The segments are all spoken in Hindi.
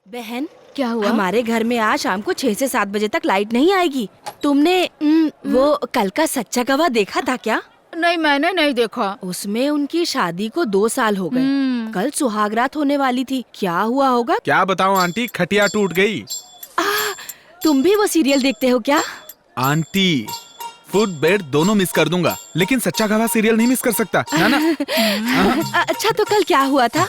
बहन, क्या हुआ? हमारे घर में आज शाम को 6 से 7 बजे तक लाइट नहीं आएगी। तुमने वो कल का सच्चा गवाह देखा था क्या? नहीं, मैंने नहीं देखा। उसमें उनकी शादी को 2 साल हो गए। कल सुहागरात होने वाली थी। क्या हुआ होगा? क्या बताऊं आंटी, खटिया टूट गई। तुम भी वो सीरियल देखते हो क्या? आंटी, फुट बेड दोनों मिस कर दूंगा, लेकिन सच्चा गवाह सीरियल नहीं मिस कर सकता ना। अच्छा, तो कल क्या हुआ था?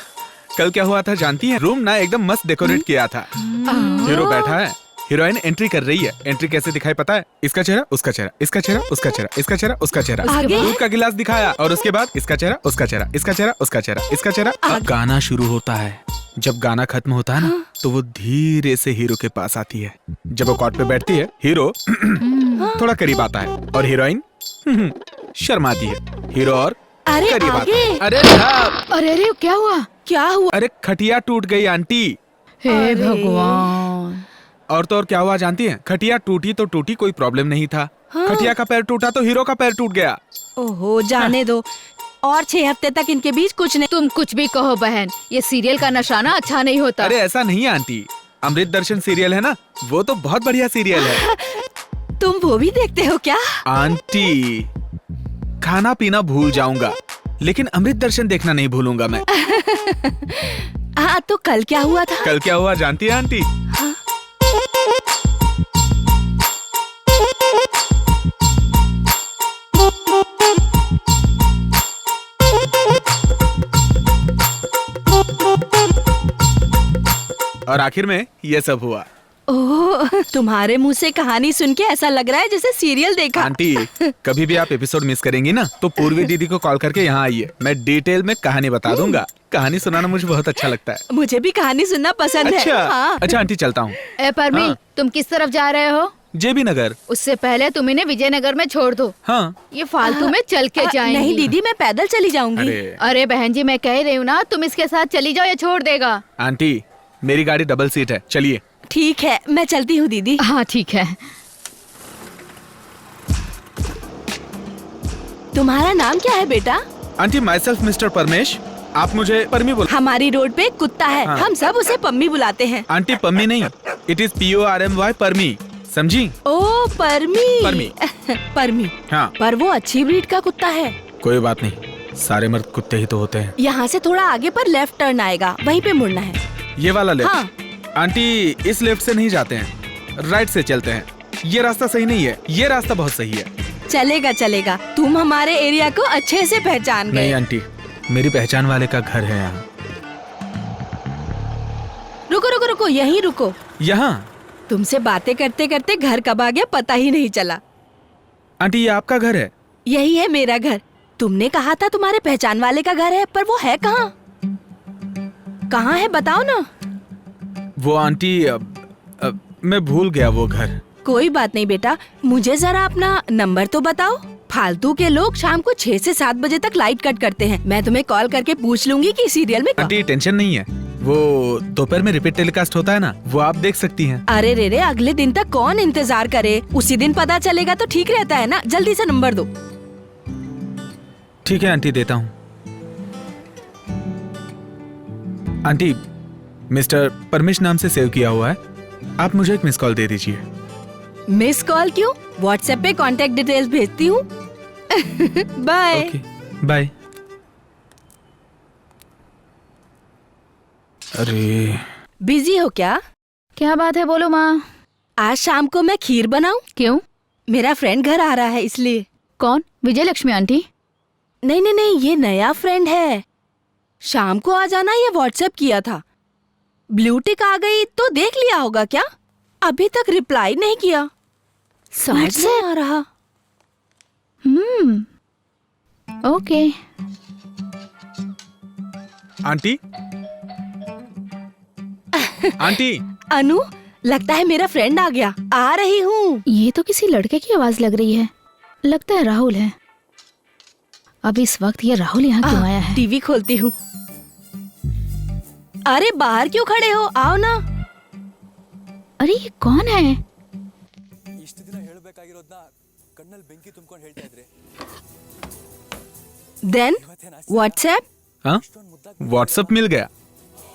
कल क्या हुआ था जानती है? रूम ना एकदम मस्त डेकोरेट किया था। हीरो बैठा है, हीरोइन एंट्री कर रही है। एंट्री कैसे दिखाई पता है? इसका चेहरा, उसका चेहरा, इसका चेहरा, उसका चेहरा, इसका चेहरा, उसका चेहरा। आगे? दूध का गिलास दिखाया और उसके बाद इसका चेहरा, उसका चेहरा, इसका चेहरा, उसका चेहरा, इसका चेहरा। अब गाना शुरू होता है। जब गाना खत्म होता है ना, तो वो धीरे से हीरो के पास आती है। जब वो कॉट पे बैठती है, हीरो थोड़ा करीब आता है और हीरोइन शर्माती है। हीरो और अरे करीब आता आगे? है। अरे अरे क्या हुआ? क्या हुआ? अरे खटिया टूट गई आंटी। हे भगवान! और तो और क्या हुआ जानती है? खटिया टूटी तो टूटी, कोई प्रॉब्लम नहीं था। खटिया का पैर टूटा तो हीरो का पैर टूट गया। ओहो, जाने दो। और 6 हफ्ते तक इनके बीच कुछ नहीं। तुम कुछ भी कहो बहन, ये सीरियल का नशा ना अच्छा नहीं होता। अरे ऐसा नहीं है आंटी, अमृत दर्शन सीरियल है ना, वो तो बहुत बढ़िया सीरियल है। तुम वो भी देखते हो क्या? आंटी, खाना पीना भूल जाऊंगा, लेकिन अमृत दर्शन देखना नहीं भूलूंगा मैं। हाँ, तो कल क्या हुआ था? कल क्या हुआ जानती है आंटी? और आखिर में ये सब हुआ। ओह, तुम्हारे मुंह से कहानी सुन के ऐसा लग रहा है जैसे सीरियल देखा। आंटी, कभी भी आप एपिसोड मिस करेंगी ना, तो पूर्वी दीदी को कॉल करके यहाँ आइए, मैं डिटेल में कहानी बता दूंगा। कहानी सुनाना मुझे बहुत अच्छा लगता है। मुझे भी कहानी सुनना पसंद है। अच्छा, हाँ। अच्छा आंटी, चलता हूँ। ए परमी, हाँ। तुम किस तरफ जा रहे हो? जेबी नगर। उससे पहले तुम इन्हें विजयनगर में छोड़ दो। हाँ। ये फालतू में चल के जाएंगी। नहीं दीदी, मैं पैदल चली जाऊंगी। अरे अरे बहन जी, मैं कह रही हूँ ना, तुम इसके साथ चली जाओ, ये छोड़ देगा। आंटी, मेरी गाड़ी डबल सीट है, चलिए। ठीक है, मैं चलती हूँ दीदी। हाँ ठीक है। तुम्हारा नाम क्या है बेटा? Aunty, my self mister Paramesh, आप मुझे परमी बोल। हमारी रोड पे एक कुत्ता है। हाँ। हम सब उसे पम्मी बुलाते हैं। आंटी, पम्मी नहीं, इट इज PORMY, परमी, समझी? ओ परमी। परमी। परमी। हाँ। पर वो अच्छी ब्रीड का कुत्ता है। कोई बात नहीं, सारे मर्द कुत्ते ही तो होते हैं। यहाँ से थोड़ा आगे पर लेफ्ट टर्न आएगा, वहीं पे मुड़ना है। ये वाला लेफ्ट? हाँ। आंटी, इस लेफ्ट से नहीं जाते हैं, राइट से चलते हैं। ये रास्ता सही नहीं है, ये रास्ता बहुत सही है। चलेगा चलेगा, तुम हमारे एरिया को अच्छे से पहचान नहीं गए। आंटी, मेरी पहचान वाले का घर है यहाँ। रुको रुको रुको, यहीं रुको। यहाँ? तुमसे बातें करते करते घर कब आ गया पता ही नहीं चला। आंटी, ये आपका घर है? यही है मेरा घर। तुमने कहा था तुम्हारे पहचान वाले का घर है, पर वो है कहाँ? कहाँ है बताओ ना। वो आंटी, मैं भूल गया वो घर। कोई बात नहीं बेटा, मुझे जरा अपना नंबर तो बताओ। फालतू के लोग शाम को 6 से 7 बजे तक लाइट कट करते हैं। मैं तुम्हें कॉल करके पूछ लूंगी कि सीरियल में आंटी, टेंशन नहीं है, वो दोपहर में रिपीट टेलीकास्ट होता है ना, वो आप देख सकती हैं। अरे रे, अगले दिन तक कौन इंतजार करे? उसी दिन पता चलेगा तो ठीक रहता है ना। जल्दी से नंबर दो। ठीक है आंटी, देता हूँ। आंटी, मिस्टर परमेश नाम से सेव किया हुआ है, आप मुझे एक मिस कॉल दे दीजिए। मिस कॉल क्यों? व्हाट्सएप पे कांटेक्ट डिटेल्स भेजती हूँ। बाय। Okay, bye. अरे, बिजी हो क्या? क्या बात है, बोलो माँ। आज शाम को मैं खीर बनाऊं? क्यों? मेरा फ्रेंड घर आ रहा है इसलिए। कौन? विजय लक्ष्मी आंटी? नहीं नहीं नहीं, ये नया फ्रेंड है। शाम को आ जाना, ये व्हाट्सएप किया था। ब्लू टिक आ गई तो देख लिया होगा क्या? अभी तक रिप्लाई नहीं किया। समझ नहीं आ रहा। ओके। आंटी, आंटी, अनु, लगता है मेरा फ्रेंड आ गया। आ रही हूँ। ये तो किसी लड़के की आवाज लग रही है। लगता है राहुल है। अब इस वक्त ये राहुल यहाँ क्यों आया है? टीवी खोलती हूँ। अरे बाहर क्यों खड़े हो? आओ ना। अरे ये कौन है? ಇಷ್ಟು ದಿನ ಹೇಳಬೇಕಾಗಿರೋದನ್ನ ಕಣ್ಣಲ್ಲಿ ಬೆಂಕಿ ತುಂಬಿಕೊಂಡು ಹೇಳ್ತಾ ಇದ್ರೆ देन व्हाट्सएप? हाँ, व्हाट्सएप मिल गया।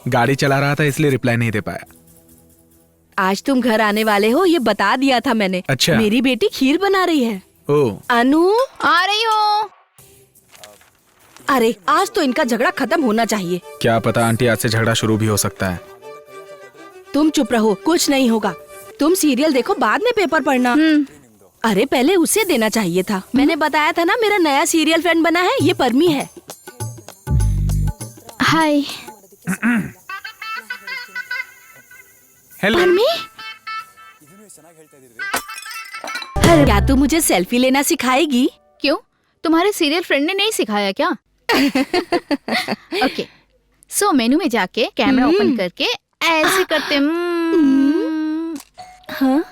गाड़ी चला रहा था इसलिए रिप्लाई नहीं दे पाया। आज तुम घर आने वाले हो ये बता दिया था मैंने। अच्छा। मेरी बेटी खीर बना रही है। ओ, अनु, आ रही हूँ। अरे आज तो इनका झगड़ा खत्म होना चाहिए। क्या पता आंटी आज से झगड़ा शुरू भी हो सकता है। तुम चुप रहो, कुछ नहीं होगा। तुम सीरियल देखो, बाद में पेपर पढ़ना। अरे पहले उसे देना चाहिए था। मैंने बताया था ना मेरा नया सीरियल फ्रेंड बना है, ये परमी है। हाय। हेलो। परमी, क्या तू मुझे सेल्फी लेना सिखाएगी? क्यों, तुम्हारे सीरियल फ्रेंड ने नहीं सिखाया क्या? ओके, सो मेनू में जाके कैमरा ओपन करके ऐसे करते। हाँ?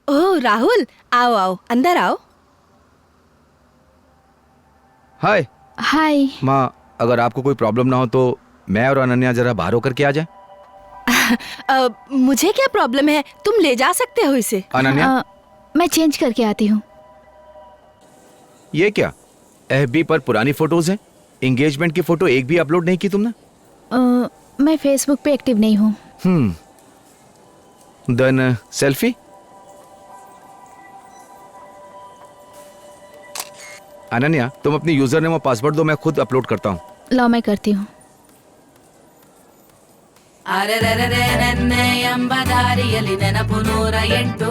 ओह राहुल, आओ आओ, अंदर आओ। हाय हाय। माँ, अगर आपको कोई प्रॉब्लम ना हो तो मैं और अनन्या जरा बाहर होकर के आ जाए। मुझे क्या प्रॉब्लम है, तुम ले जा सकते हो इसे। अनन्या, मैं चेंज करके आती हूँ। ये क्या, एफबी पर पुरानी फोटोज हैं? एंगेजमेंट की फोटो एक भी अपलोड नहीं की तुमने? मैं फेसबुक पे एक्टिव नहीं हूँ। Then selfie. अनन्या, तुम अपनी यूजर नेम और पासवर्ड दो, मैं खुद अपलोड करता हूँ। लो, मैं करती हूँ। ಎಂಬದಾರಿಯಲ್ಲಿ ನೆನಪು 108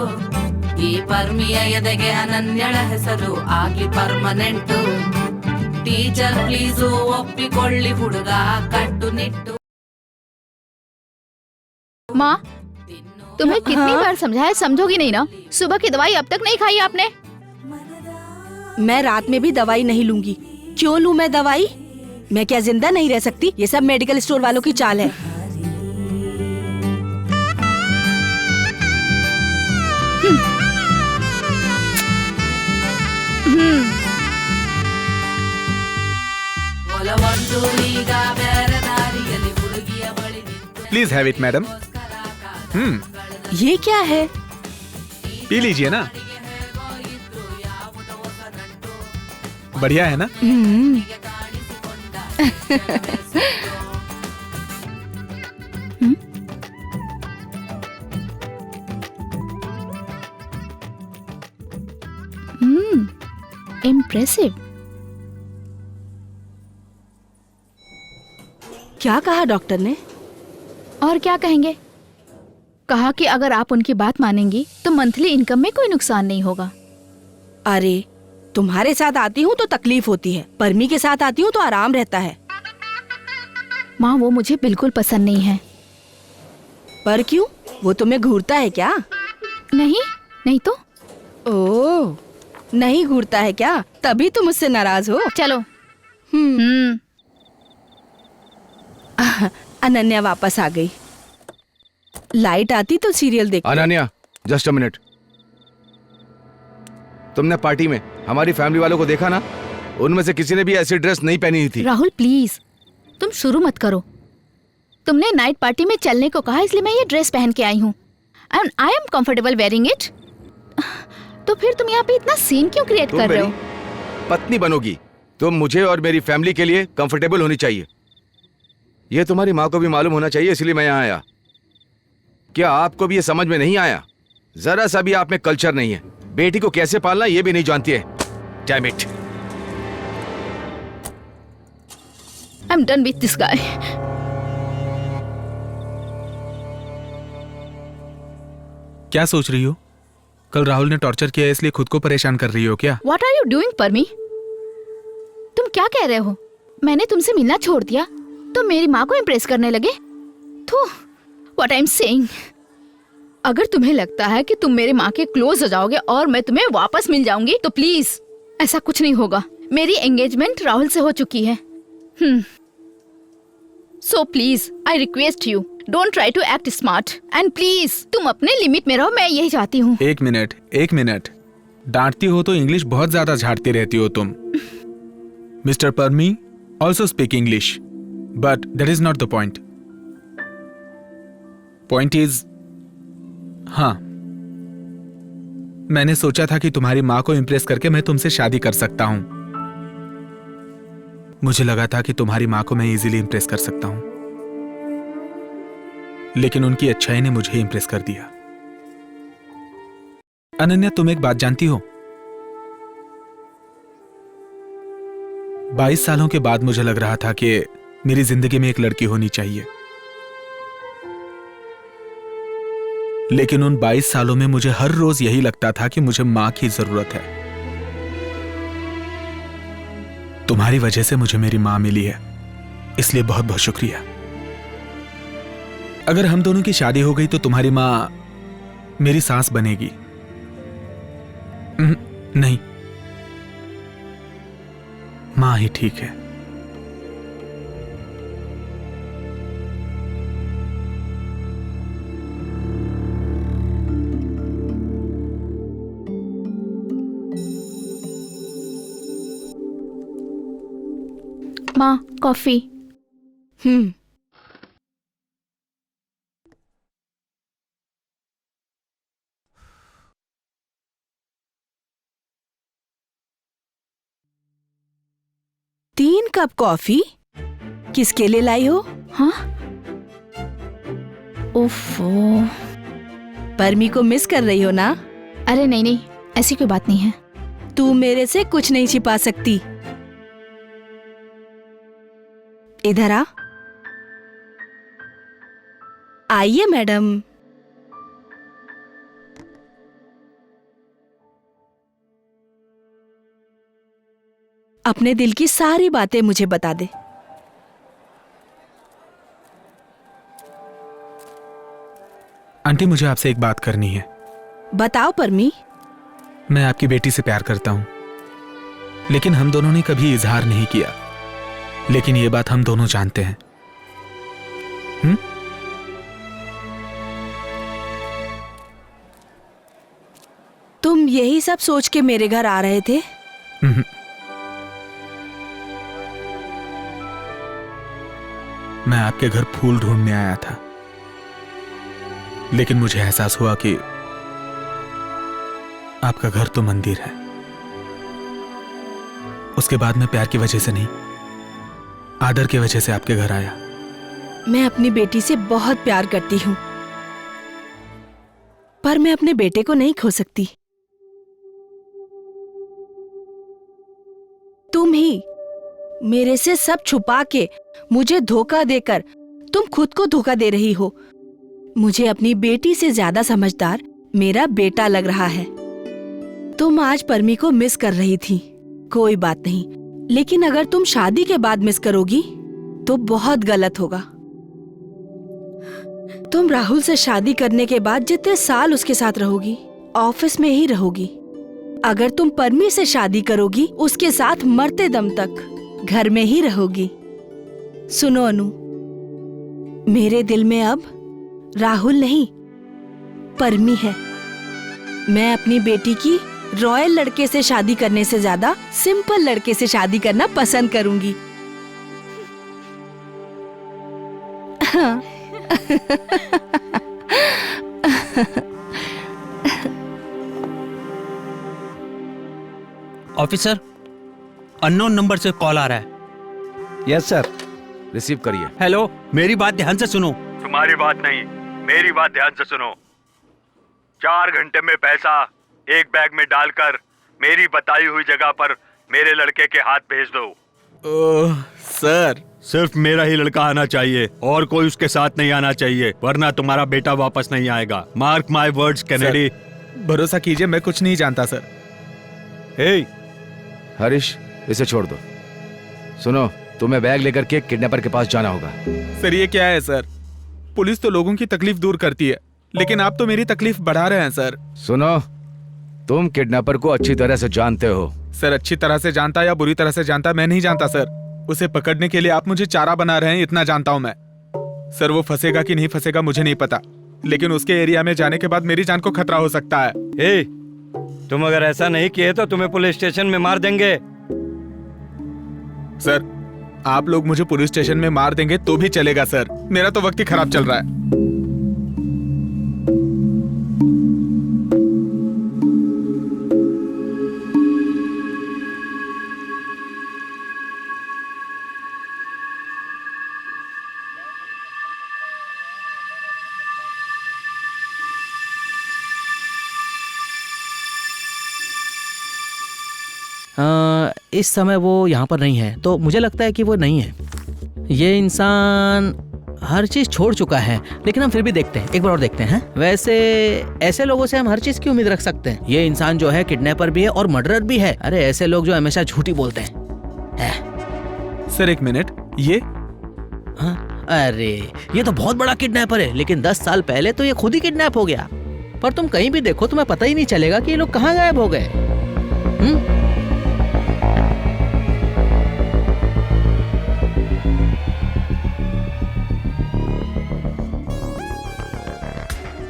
ಈ ಪರ್ಮಿಯ ಎದೆಗೆ ಅನನ್ಯಳ ಹೆಸರು ಆಗ್ಲಿ ಪರ್ಮನೆಂಟು ಟೀಚರ್ ಪ್ಲೀಸು ಒಪ್ಪಿಕೊಳ್ಳಿ ಹುಡುಗ ಕಟ್ಟುನಿಟ್ಟು माँ, तुम्हें कितनी बार समझाया, समझोगी नहीं ना? सुबह की दवाई अब तक नहीं खाई आपने? मैं रात में भी दवाई नहीं लूंगी। क्यों लूं मैं दवाई? मैं क्या जिंदा नहीं रह सकती? ये सब मेडिकल स्टोर वालों की चाल है। Please have it madam. ये क्या है? पी लीजिए ना, बढ़िया है ना? इम्प्रेसिव। क्या कहा डॉक्टर ने? और क्या कहेंगे? कहा कि अगर आप उनकी बात मानेंगी तो मंथली इनकम में कोई नुकसान नहीं होगा। अरे तुम्हारे साथ आती हूँ तो तकलीफ होती है, परमी के साथ आती हूँ तो आराम रहता है। माँ, वो मुझे बिल्कुल पसंद नहीं है। पर क्यों? वो तुम्हें घूरता है क्या? नहीं, नहीं तो। ओह, नहीं घूरता है क्या? तभी तुम मुझसे नाराज हो। चलो। अनन्या वापस आ गई। लाइट आती तो सीरियल देख। Ananya, just a minute. तुमने पार्टी में हमारी फैमिली वालों को देखा ना? उनमें से किसी ने भी ऐसी ड्रेस नहीं पहनी हुई थी। राहुल प्लीज, तुम शुरू मत करो। तुमने नाइट पार्टी में चलने को कहा, इसलिए मैं ये ड्रेस पहन के आई हूँ and I am comfortable wearing it. तो फिर तुम यहाँ पे इतना सीन क्यों क्रिएट कर रहे हो? पत्नी बनोगी, तुम मुझे और मेरी फैमिली के लिए कंफर्टेबल होनी चाहिए। ये तुम्हारी माँ को भी मालूम होना चाहिए, इसलिए मैं यहाँ आया। क्या आपको भी ये समझ में नहीं आया? जरा सा भी आप में कल्चर नहीं है। बेटी को कैसे पालना ये भी नहीं जानती है। Damn it. I am done with this guy. क्या सोच रही हो? कल राहुल ने टॉर्चर किया इसलिए खुद को परेशान कर रही हो क्या? What are you doing, permit? तुम क्या कह रहे हो? मैंने तुमसे मिलना छोड़ दिया तो मेरी माँ को इम्प्रेस करने लगे? थू, what I'm saying? अगर तुम्हें लगता है कि तुम मेरे माँ के क्लोज हो जाओगे और मैं तुम्हें वापस मिल जाऊंगी तो प्लीज, ऐसा कुछ नहीं होगा। मेरी एंगेजमेंट राहुल से हो चुकी है। So please, I request you, don't try to act smart and please तुम अपने लिमिट में रहो, मैं यही चाहती हूँ। एक मिनट। डांटती हो तो इंग्लिश बहुत ज्यादा झाड़ती रहती हो तुम। Mister Parmy also speak English, but that is not the point. Point is, हाँ, मैंने सोचा था कि तुम्हारी माँ को इम्प्रेस करके मैं तुमसे शादी कर सकता हूं। मुझे लगा था कि तुम्हारी माँ को मैं इजीली इम्प्रेस कर सकता हूं। लेकिन उनकी अच्छाई ने मुझे इंप्रेस कर दिया। अनन्या, तुम एक बात जानती हो? 22 सालों के बाद मुझे लग रहा था कि मेरी जिंदगी में एक लड़की होनी चाहिए, लेकिन उन 22 सालों में मुझे हर रोज यही लगता था कि मुझे मां की जरूरत है। तुम्हारी वजह से मुझे मेरी मां मिली है, इसलिए बहुत बहुत शुक्रिया। अगर हम दोनों की शादी हो गई तो तुम्हारी मां मेरी सास बनेगी। नहीं, मां ही ठीक है। माँ, कॉफी। हम्म। तीन कप कॉफी किसके लिए लाई हो? हाँ? ओफो। परमी को मिस कर रही हो ना? अरे नहीं नहीं, ऐसी कोई बात नहीं है। तू मेरे से कुछ नहीं छिपा सकती। इधर आ। आइए मैडम। अपने दिल की सारी बातें मुझे बता दे। आंटी, मुझे आपसे एक बात करनी है। बताओ परमी। मैं आपकी बेटी से प्यार करता हूं, लेकिन हम दोनों ने कभी इजहार नहीं किया। लेकिन ये बात हम दोनों जानते हैं। तुम यही सब सोच के मेरे घर आ रहे थे? मैं आपके घर फूल ढूंढने आया था, लेकिन मुझे एहसास हुआ कि आपका घर तो मंदिर है। उसके बाद मैं प्यार की वजह से नहीं, आदर की वजह से आपके घर आया। मैं अपनी बेटी से बहुत प्यार करती हूँ, पर मैं अपने बेटे को नहीं खो सकती। तुम ही मेरे से सब छुपा के मुझे धोखा देकर तुम खुद को धोखा दे रही हो। मुझे अपनी बेटी से ज्यादा समझदार मेरा बेटा लग रहा है। तुम आज परमी को मिस कर रही थी, कोई बात नहीं, लेकिन अगर तुम शादी के बाद मिस करोगी तो बहुत गलत होगा। तुम राहुल से शादी करने के बाद जितने साल उसके साथ रहोगी, ऑफिस में ही रहोगी। अगर तुम परमी से शादी करोगी, उसके साथ मरते दम तक घर में ही रहोगी। सुनो अनु, मेरे दिल में अब राहुल नहीं, परमी है। मैं अपनी बेटी की रॉयल लड़के से शादी करने से ज्यादा सिंपल लड़के से शादी करना पसंद करूंगी। हाँ। ऑफिसर, अननोन नंबर से कॉल आ रहा है। Yes sir. रिसीव करिए। हेलो, मेरी बात ध्यान से सुनो। तुम्हारी बात नहीं, मेरी बात ध्यान से सुनो। 4 घंटे में पैसा एक बैग में डालकर मेरी बताई हुई जगह पर मेरे लड़के के हाथ भेज दो। ओह सर, सिर्फ मेरा ही लड़का आना चाहिए और कोई उसके साथ नहीं आना चाहिए, वरना तुम्हारा बेटा वापस नहीं आएगा। Mark my words Kennedy. भरोसा कीजिए, मैं कुछ नहीं जानता सर। हे हरीश, इसे छोड़ दो। सुनो, तुम्हें बैग लेकर के किडनैपर के पास जाना होगा। सर ये क्या है सर? पुलिस तो लोगों की तकलीफ दूर करती है, लेकिन आप तो मेरी तकलीफ बढ़ा रहे हैं सर। सुनो, तुम किडनैपर को अच्छी तरह से जानते हो। सर अच्छी तरह से जानता या बुरी तरह से जानता, मैं नहीं जानता सर। उसे पकड़ने के लिए आप मुझे चारा बना रहे हैं, इतना जानता हूं मैं। सर वो फंसेगा कि नहीं फंसेगा मुझे नहीं पता, लेकिन उसके एरिया में जाने के बाद मेरी जान को खतरा हो सकता है। हे, तुम अगर ऐसा नहीं किए तो तुम्हें पुलिस स्टेशन में मार देंगे। सर आप लोग मुझे पुलिस स्टेशन में मार देंगे तो भी चलेगा सर, मेरा तो वक्त ही खराब चल रहा है। इस समय वो यहाँ पर नहीं है, तो मुझे लगता है कि वो नहीं है। ये इंसान हर चीज छोड़ चुका है, लेकिन हम फिर भी देखते हैं, एक बार और देखते हैं। वैसे ऐसे लोगों से हम हर चीज की उम्मीद रख सकते हैं। ये इंसान जो है किडनैपर भी है और मर्डरर भी है। अरे ऐसे लोग जो हमेशा झूठी बोलते हैं। सर एक मिनट, ये हाँ? अरे ये तो बहुत बड़ा किडनैपर है, लेकिन 10 साल पहले तो ये खुद ही किडनैप हो गया। पर तुम कहीं भी देखो तुम्हें पता ही नहीं चलेगा कि ये लोग कहाँ गायब हो गए।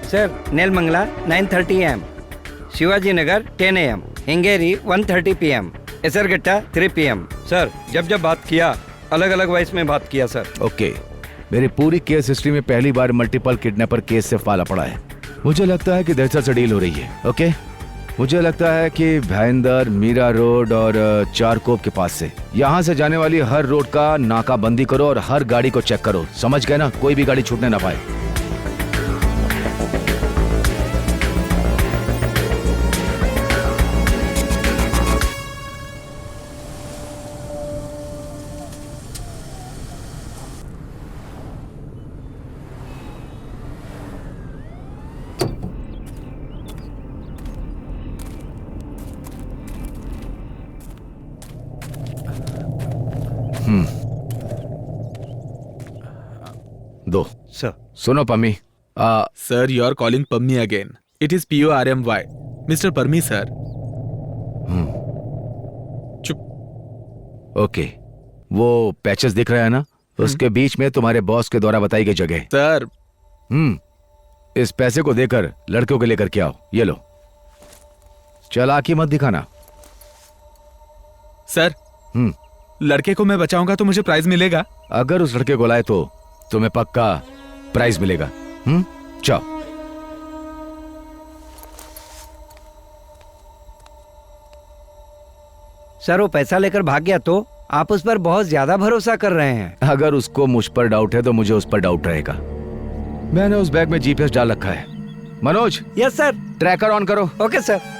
Sir Nelamangala 9:30 AM, Shivaji Nagar 10 AM, हिंगेरी 1:30 PM, एसरगट्टा 3 PM। Sir जब बात किया अलग अलग वॉइस में बात किया सर। ओके, मेरी पूरी केस हिस्ट्री में पहली बार मल्टीपल किडनैपर केस से फाला पड़ा है। मुझे लगता है कि दहशत से डील हो रही है। ओके, मुझे लगता है कि भाईंदर, मीरा रोड और चारकोप के पास से यहाँ से जाने वाली हर रोड का नाकाबंदी करो और हर गाड़ी को चेक करो। समझ गए ना? कोई भी गाड़ी छूटने ना पाए। दो सर। सुनो Pammi, sir you are calling Pammi again. It is PORMY, mister Parmy sir. चुप। ओके, वो पैचेस दिख रहा है ना, उसके बीच में तुम्हारे बॉस के द्वारा बताई गई जगह। सर इस पैसे को देकर लड़कियों के लेकर के आओ। ये लो, चालाकी मत दिखाना। सर लड़के को मैं बचाऊंगा तो मुझे प्राइज मिलेगा? अगर उस लड़के को लाए तो तुम्हें पक्का प्राइज मिलेगा। जाओ। सर वो पैसा लेकर भाग गया तो आप उस पर बहुत ज्यादा भरोसा कर रहे हैं। अगर उसको मुझ पर डाउट है तो मुझे उस पर डाउट रहेगा। मैंने उस बैग में GPS डाल रखा है। Manoj. Yes sir. Tracker on करो। Okay sir.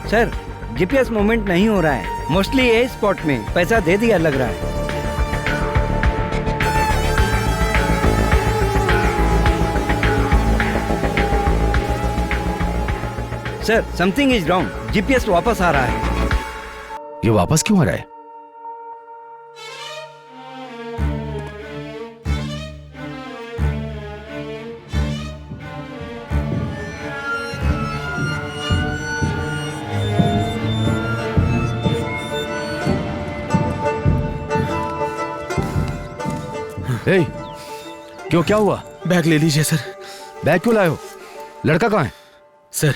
Sir GPS movement नहीं हो रहा है। मोस्टली ये स्पॉट में पैसा दे दिया लग रहा है। Sir something is wrong. GPS वापस आ रहा है। ये वापस क्यों आ रहा है? ए, क्यों, क्या हुआ? बैग ले लीजिए सर। बैग क्यों लाए हो? लड़का कहाँ है? सर